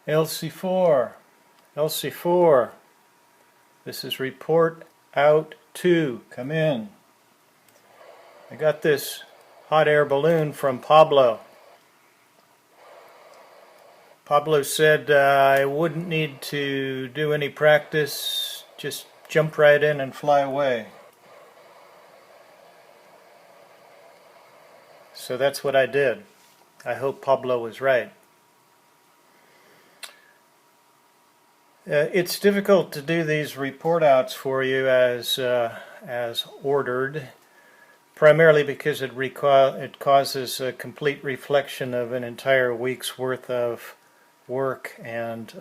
LC4, LC4, this is report out 2, come in. I got this hot air balloon from Pablo. Pablo said I wouldn't need to do any practice, just jump right in and fly away. So that's what I did. I hope Pablo was right. It's difficult to do these report outs for you as ordered, primarily because it causes a complete reflection of an entire week's worth of work and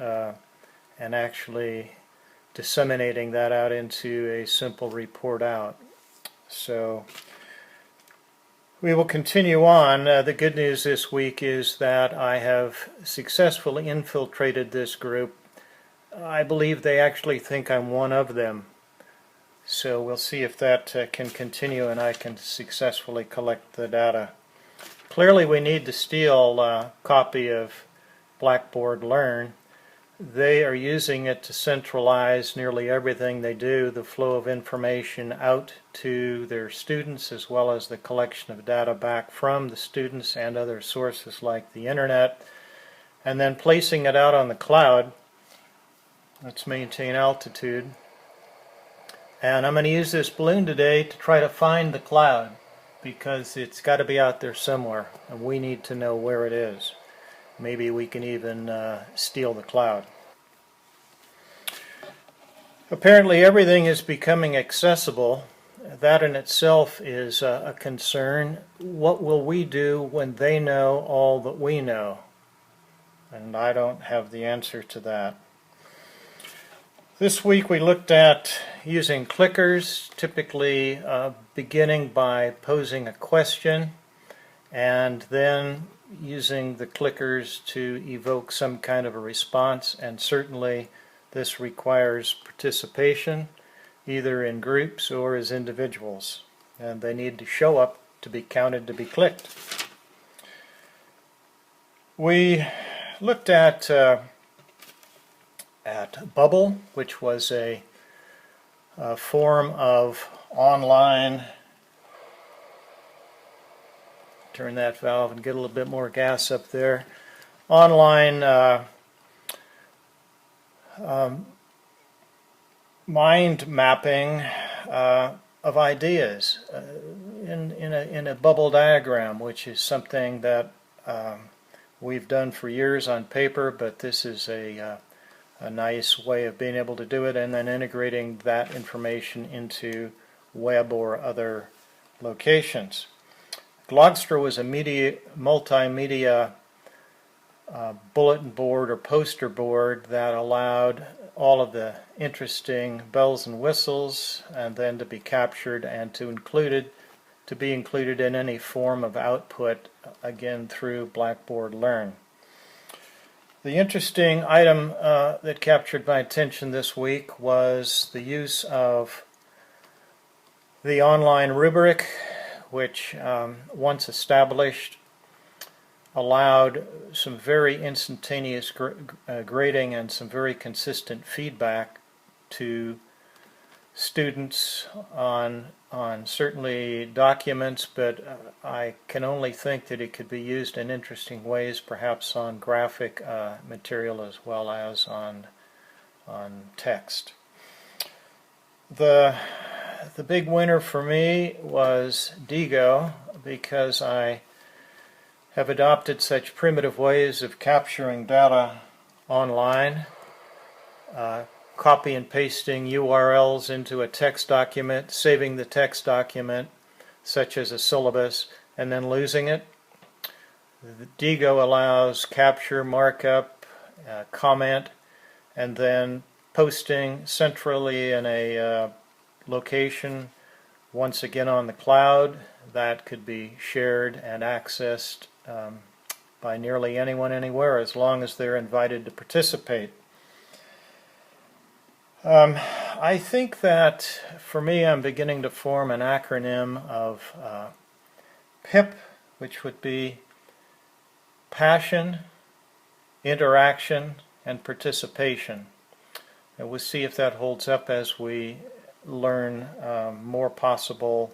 actually disseminating that out into a simple report out. So we will continue on. The good news this week is that I have successfully infiltrated this group. I believe they actually think I'm one of them. So we'll see if that can continue and I can successfully collect the data. Clearly we need to steal a copy of Blackboard Learn. They are using it to centralize nearly everything they do, the flow of information out to their students as well as the collection of data back from the students and other sources like the internet, and then placing it out on the cloud. Let's maintain altitude. And I'm going to use this balloon today to try to find the cloud because it's got to be out there somewhere and we need to know where it is. Maybe we can even steal the cloud. Apparently everything is becoming accessible. That in itself is a concern. What will we do when they know all that we know? And I don't have the answer to that. This week we looked at using clickers, typically beginning by posing a question and then using the clickers to evoke some kind of a response, and certainly this requires participation either in groups or as individuals, and they need to show up to be counted to be clicked. We looked at Bubble, which was a form of online, turn that valve and get a little bit more gas up there, online mind mapping of ideas in a bubble diagram, which is something that we've done for years on paper, but this is a nice way of being able to do it and then integrating that information into web or other locations. Glogster was a multimedia bulletin board or poster board that allowed all of the interesting bells and whistles and then to be captured and to be included in any form of output, again through Blackboard Learn. The interesting item that captured my attention this week was the use of the online rubric, which once established allowed some very instantaneous grading and some very consistent feedback to students on certainly documents, but I can only think that it could be used in interesting ways, perhaps on graphic material as well as on text. The big winner for me was Digo, because I have adopted such primitive ways of capturing data online, copy and pasting URLs into a text document, saving the text document, such as a syllabus, and then losing it. Digo allows capture, markup, comment, and then posting centrally in a location, once again on the cloud, that could be shared and accessed by nearly anyone anywhere as long as they're invited to participate. I think that for me I'm beginning to form an acronym of PIP, which would be passion, interaction, and participation. And we'll see if that holds up as we learn more possible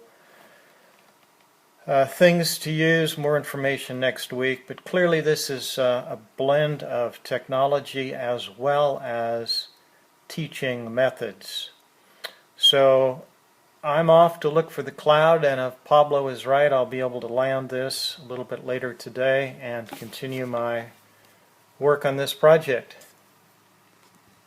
things to use, more information next week. But clearly this is a blend of technology as well as teaching methods. So I'm off to look for the cloud, and if Pablo is right, I'll be able to land this a little bit later today and continue my work on this project.